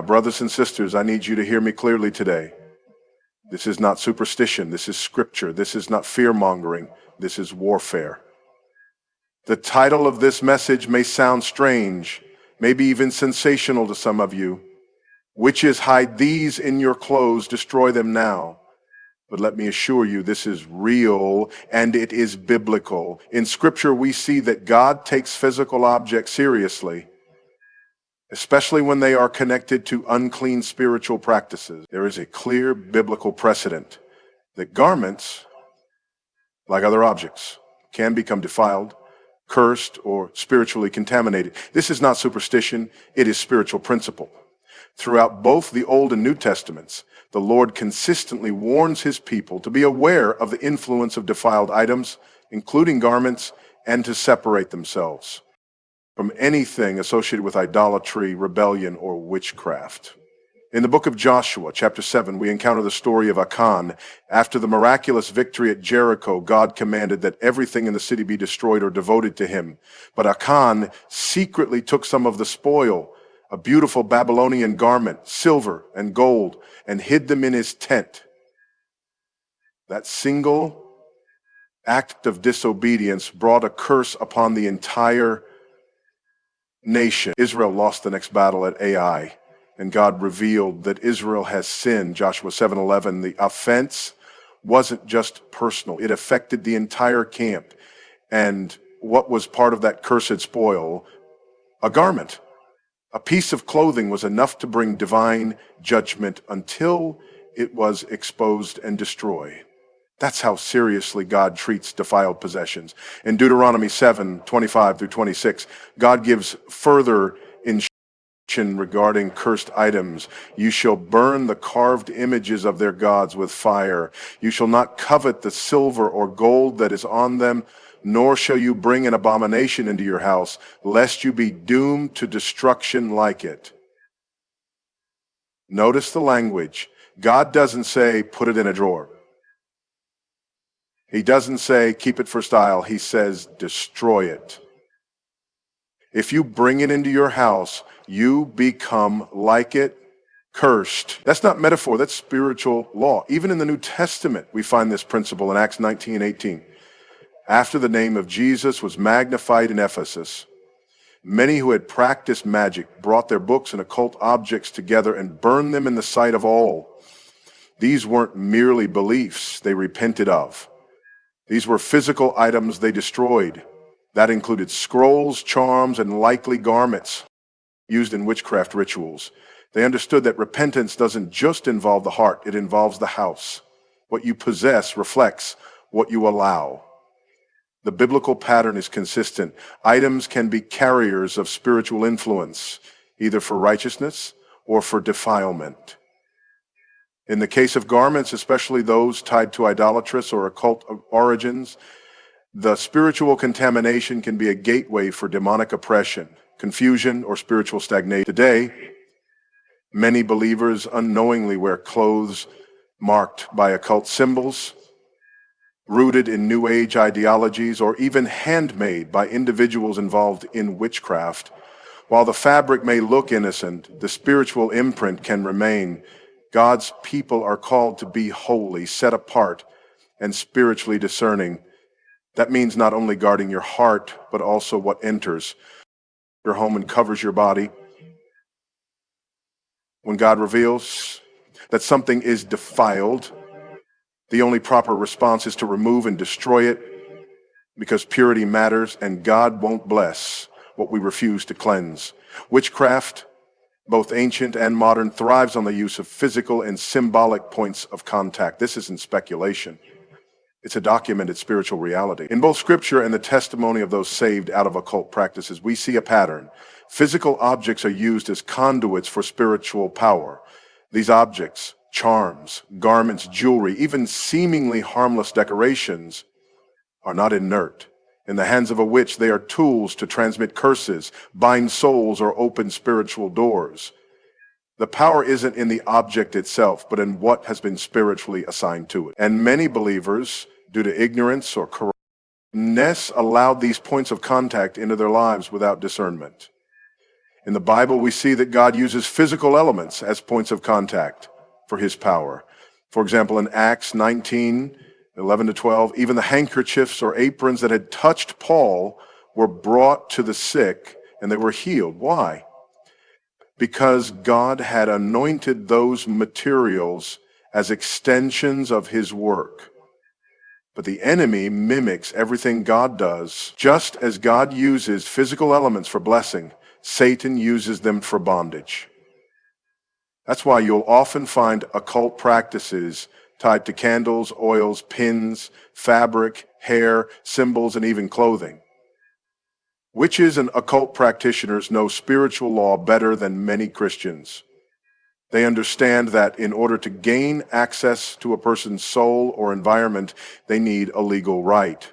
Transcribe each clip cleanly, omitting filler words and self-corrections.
My brothers and sisters, I need you to hear me clearly today. This is not superstition. This is scripture. This is not fear-mongering. This is warfare. The title of this message may sound strange, maybe even sensational to some of you. Witches hide these in your clothes, destroy them now. But let me assure you, this is real and it is biblical. In Scripture, we see that God takes physical objects seriously, especially when they are connected to unclean spiritual practices. There is a clear biblical precedent that garments, like other objects, can become defiled, cursed, or spiritually contaminated. This is not superstition, it is spiritual principle. Throughout both the Old and New Testaments, the Lord consistently warns his people to be aware of the influence of defiled items, including garments, and to separate themselves from anything associated with idolatry, rebellion, or witchcraft. In the book of Joshua, chapter 7, we encounter the story of Achan. After the miraculous victory at Jericho, God commanded that everything in the city be destroyed or devoted to him. But Achan secretly took some of the spoil, a beautiful Babylonian garment, silver and gold, and hid them in his tent. That single act of disobedience brought a curse upon the entire nation. Israel lost the next battle at Ai, and God revealed that Israel has sinned. Joshua 7:11. The offense wasn't just personal. It affected the entire camp. And what was part of that cursed spoil? A garment. A piece of clothing was enough to bring divine judgment until it was exposed and destroyed. That's how seriously God treats defiled possessions. In Deuteronomy 7:25-26, God gives further instruction regarding cursed items. You shall burn the carved images of their gods with fire. You shall not covet the silver or gold that is on them, nor shall you bring an abomination into your house, lest you be doomed to destruction like it. Notice the language. God doesn't say, put it in a drawer. He doesn't say, keep it for style. He says, destroy it. If you bring it into your house, you become like it, cursed. That's not metaphor, that's spiritual law. Even in the New Testament, we find this principle in Acts 19:18. After the name of Jesus was magnified in Ephesus, many who had practiced magic brought their books and occult objects together and burned them in the sight of all. These weren't merely beliefs they repented of. These were physical items they destroyed. That included scrolls, charms, and likely garments used in witchcraft rituals. They understood that repentance doesn't just involve the heart, it involves the house. What you possess reflects what you allow. The biblical pattern is consistent. Items can be carriers of spiritual influence, either for righteousness or for defilement. In the case of garments, especially those tied to idolatrous or occult origins, the spiritual contamination can be a gateway for demonic oppression, confusion, or spiritual stagnation. Today, many believers unknowingly wear clothes marked by occult symbols, rooted in New Age ideologies, or even handmade by individuals involved in witchcraft. While the fabric may look innocent, the spiritual imprint can remain. God's people are called to be holy, set apart, and spiritually discerning. That means not only guarding your heart, but also what enters your home and covers your body. When God reveals that something is defiled, the only proper response is to remove and destroy it, because purity matters and God won't bless what we refuse to cleanse. Witchcraft, both ancient and modern, thrives on the use of physical and symbolic points of contact. This isn't speculation. It's a documented spiritual reality. In both scripture and the testimony of those saved out of occult practices, we see a pattern. Physical objects are used as conduits for spiritual power. These objects, charms, garments, jewelry, even seemingly harmless decorations, are not inert. In the hands of a witch, they are tools to transmit curses, bind souls, or open spiritual doors. The power isn't in the object itself, but in what has been spiritually assigned to it. And many believers, due to ignorance or corruptness, allowed these points of contact into their lives without discernment. In the Bible, we see that God uses physical elements as points of contact for his power. For example, in Acts 19:11-12, even the handkerchiefs or aprons that had touched Paul were brought to the sick and they were healed. Why? Because God had anointed those materials as extensions of his work. But the enemy mimics everything God does. Just as God uses physical elements for blessing, Satan uses them for bondage. That's why you'll often find occult practices tied to candles, oils, pins, fabric, hair, symbols, and even clothing. Witches and occult practitioners know spiritual law better than many Christians. They understand that in order to gain access to a person's soul or environment, they need a legal right.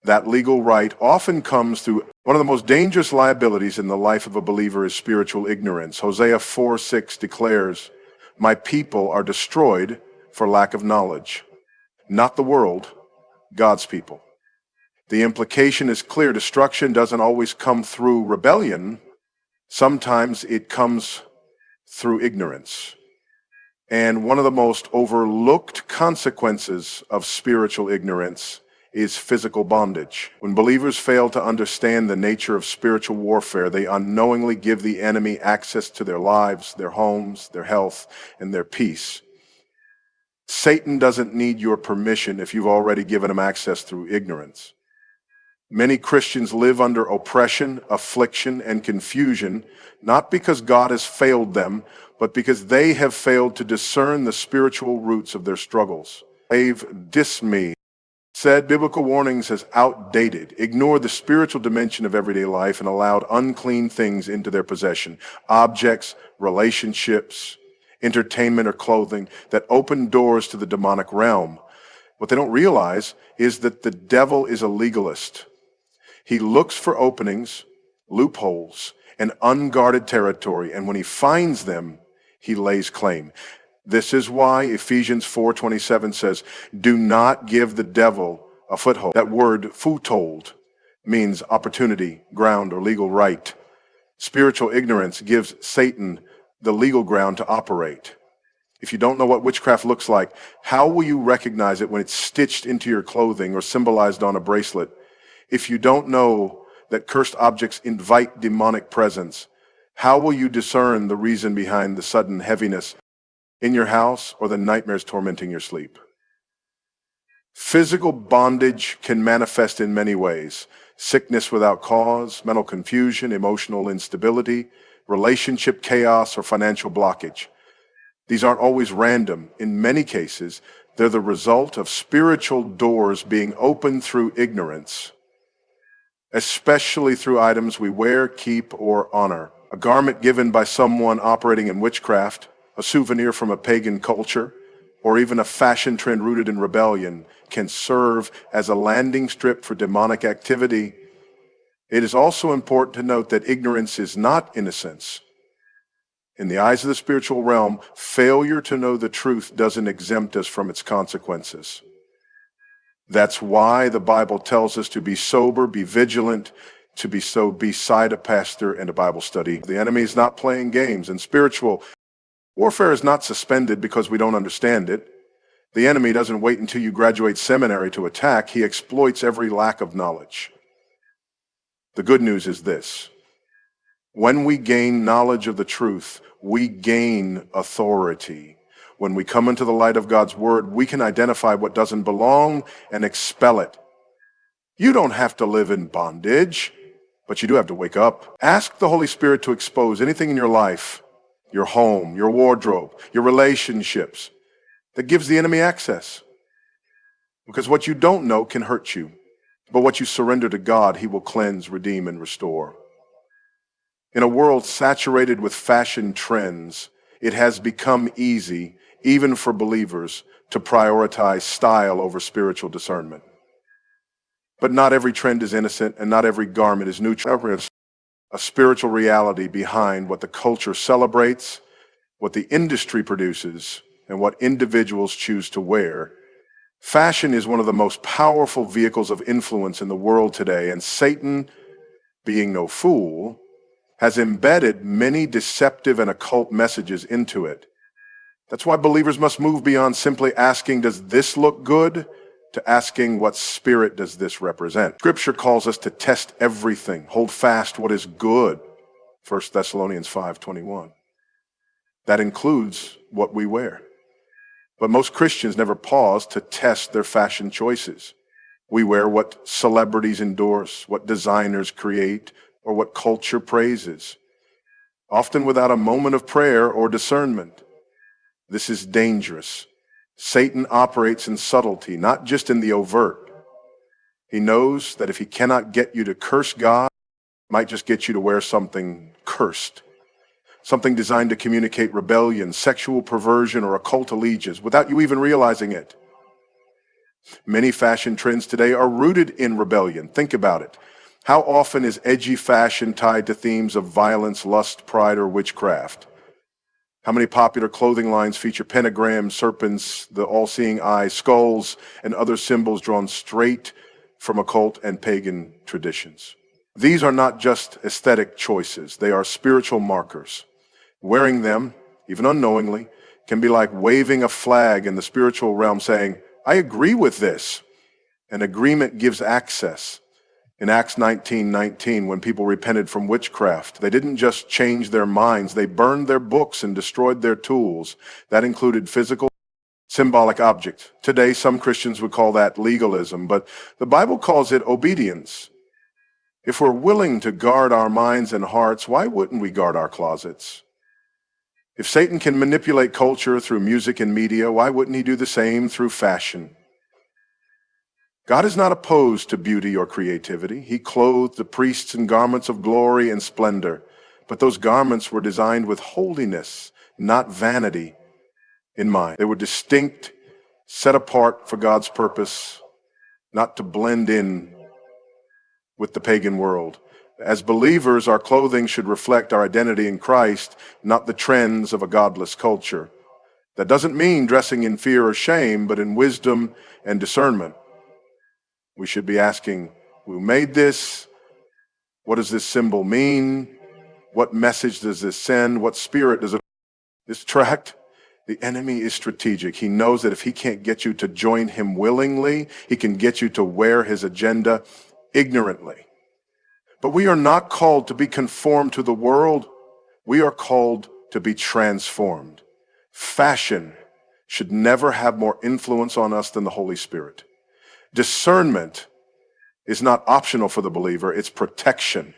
That legal right often comes through one of the most dangerous liabilities in the life of a believer is spiritual ignorance. Hosea 4:6 declares, "My people are destroyed for lack of knowledge." Not the world, God's people. The implication is clear. Destruction doesn't always come through rebellion. Sometimes it comes through ignorance. And one of the most overlooked consequences of spiritual ignorance is physical bondage. When believers fail to understand the nature of spiritual warfare, they unknowingly give the enemy access to their lives, their homes, their health, and their peace. Satan doesn't need your permission if you've already given him access through ignorance. Many Christians live under oppression, affliction, and confusion, not because God has failed them, but because they have failed to discern the spiritual roots of their struggles. They've dismissed, said biblical warnings as outdated, ignored the spiritual dimension of everyday life, and allowed unclean things into their possession, objects, relationships, entertainment, or clothing that open doors to the demonic realm. What they don't realize is that the devil is a legalist. He looks for openings, loopholes, and unguarded territory, and when he finds them, he lays claim. This is why Ephesians 4:27 says, "Do not give the devil a foothold." That word, foothold, means opportunity, ground, or legal right. Spiritual ignorance gives Satan the legal ground to operate. If you don't know what witchcraft looks like, how will you recognize it when it's stitched into your clothing or symbolized on a bracelet? If you don't know that cursed objects invite demonic presence, how will you discern the reason behind the sudden heaviness in your house or the nightmares tormenting your sleep? Physical bondage can manifest in many ways: sickness without cause, mental confusion, emotional instability, relationship chaos, or financial blockage. These aren't always random. In many cases, they're the result of spiritual doors being opened through ignorance, especially through items we wear, keep, or honor. A garment given by someone operating in witchcraft, a souvenir from a pagan culture, or even a fashion trend rooted in rebellion can serve as a landing strip for demonic activity. It is also important to note that ignorance is not innocence. In the eyes of the spiritual realm, failure to know the truth doesn't exempt us from its consequences. That's why the Bible tells us to be sober, be vigilant, to be beside a pastor and a Bible study. The enemy is not playing games, and spiritual warfare is not suspended because we don't understand it. The enemy doesn't wait until you graduate seminary to attack. He exploits every lack of knowledge. The good news is this: when we gain knowledge of the truth, we gain authority. When we come into the light of God's word, we can identify what doesn't belong and expel it. You don't have to live in bondage, but you do have to wake up. Ask the Holy Spirit to expose anything in your life, your home, your wardrobe, your relationships, that gives the enemy access. Because what you don't know can hurt you, but what you surrender to God, he will cleanse, redeem, and restore. In a world saturated with fashion trends, it has become easy, even for believers, to prioritize style over spiritual discernment. But not every trend is innocent, and not every garment is neutral. There is a spiritual reality behind what the culture celebrates, what the industry produces, and what individuals choose to wear. Fashion is one of the most powerful vehicles of influence in the world today, and Satan, being no fool, has embedded many deceptive and occult messages into it. That's why believers must move beyond simply asking, does this look good, to asking, what spirit does this represent? Scripture calls us to test everything, hold fast what is good, 1 Thessalonians 5:21. That includes what we wear. But most Christians never pause to test their fashion choices. We wear what celebrities endorse, what designers create, or what culture praises, often without a moment of prayer or discernment. This is dangerous. Satan operates in subtlety, not just in the overt. He knows that if he cannot get you to curse God, he might just get you to wear something cursed, something designed to communicate rebellion, sexual perversion, or occult allegiance without you even realizing it. Many fashion trends today are rooted in rebellion. Think about it. How often is edgy fashion tied to themes of violence, lust, pride, or witchcraft? How many popular clothing lines feature pentagrams, serpents, the all-seeing eye, skulls, and other symbols drawn straight from occult and pagan traditions? These are not just aesthetic choices. They are spiritual markers. Wearing them, even unknowingly, can be like waving a flag in the spiritual realm saying, I agree with this. An agreement gives access. In Acts 19:19, when people repented from witchcraft, they didn't just change their minds, they burned their books and destroyed their tools. That included physical, symbolic objects. Today, some Christians would call that legalism, but the Bible calls it obedience. If we're willing to guard our minds and hearts, why wouldn't we guard our closets? If Satan can manipulate culture through music and media, why wouldn't he do the same through fashion? God is not opposed to beauty or creativity. He clothed the priests in garments of glory and splendor, but those garments were designed with holiness, not vanity, in mind. They were distinct, set apart for God's purpose, not to blend in with the pagan world. As believers, our clothing should reflect our identity in Christ, not the trends of a godless culture. That doesn't mean dressing in fear or shame, but in wisdom and discernment. We should be asking, who made this? What does this symbol mean? What message does this send? What spirit does it distract? The enemy is strategic. He knows that if he can't get you to join him willingly, he can get you to wear his agenda ignorantly. But we are not called to be conformed to the world. We are called to be transformed. Fashion should never have more influence on us than the Holy Spirit. Discernment is not optional for the believer, it's protection.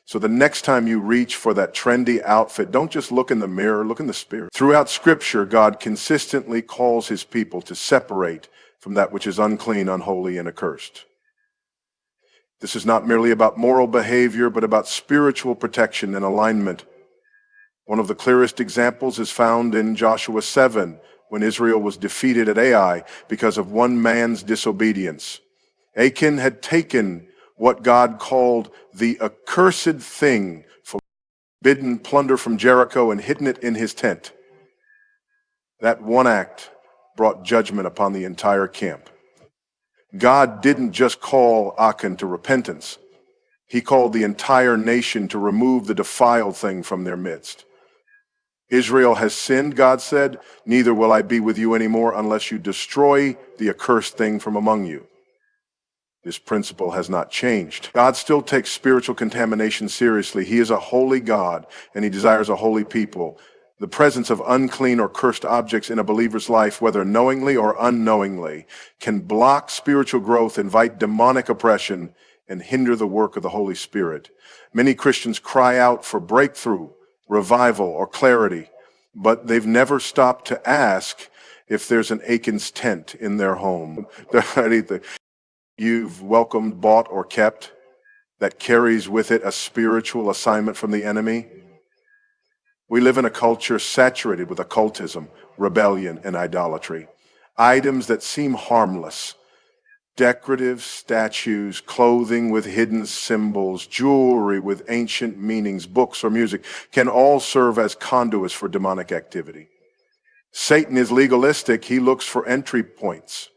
So the next time you reach for that trendy outfit, don't just look in the mirror, look in the Spirit. Throughout Scripture, God consistently calls his people to separate from that which is unclean, unholy, and accursed. This is not merely about moral behavior, but about spiritual protection and alignment. One of the clearest examples is found in Joshua 7, when Israel was defeated at Ai because of one man's disobedience. Achan had taken what God called the accursed thing, forbidden plunder from Jericho, and hidden it in his tent. That one act brought judgment upon the entire camp. God didn't just call Achan to repentance. He called the entire nation to remove the defiled thing from their midst. Israel has sinned, God said, neither will I be with you anymore unless you destroy the accursed thing from among you. This principle has not changed. God still takes spiritual contamination seriously. He is a holy God, and he desires a holy people. The presence of unclean or cursed objects in a believer's life, whether knowingly or unknowingly, can block spiritual growth, invite demonic oppression, and hinder the work of the Holy Spirit. Many Christians cry out for breakthrough, revival, or clarity, but they've never stopped to ask if there's an Achan's tent in their home. Anything you've welcomed, bought, or kept that carries with it a spiritual assignment from the enemy. We live in a culture saturated with occultism, rebellion, and idolatry. Items that seem harmless, decorative statues, clothing with hidden symbols, jewelry with ancient meanings, books or music, can all serve as conduits for demonic activity. Satan is legalistic. He looks for entry points,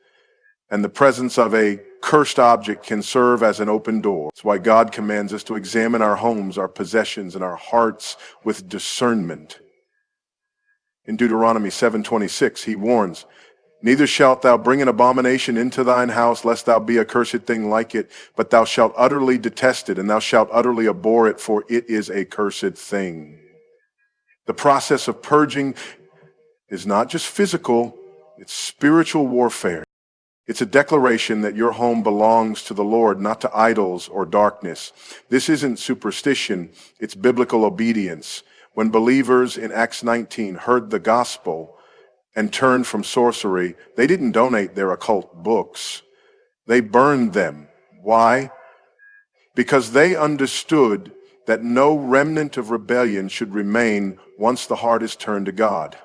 and the presence of a cursed object can serve as an open door. That's why God commands us to examine our homes, our possessions, and our hearts with discernment. In Deuteronomy 7:26, he warns, "Neither shalt thou bring an abomination into thine house, lest thou be a cursed thing like it, but thou shalt utterly detest it, and thou shalt utterly abhor it, for it is a cursed thing." The process of purging is not just physical, it's spiritual warfare. It's a declaration that your home belongs to the Lord, not to idols or darkness. This isn't superstition, it's biblical obedience. When believers in Acts 19 heard the gospel and turned from sorcery, they didn't donate their occult books. They burned them. Why? Because they understood that no remnant of rebellion should remain once the heart is turned to God.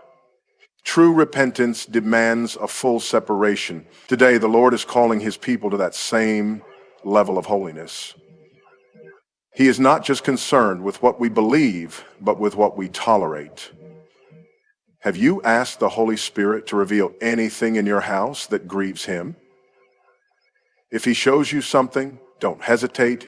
True repentance demands a full separation. Today, the Lord is calling his people to that same level of holiness. He is not just concerned with what we believe, but with what we tolerate. Have you asked the Holy Spirit to reveal anything in your house that grieves him? If he shows you something, don't hesitate.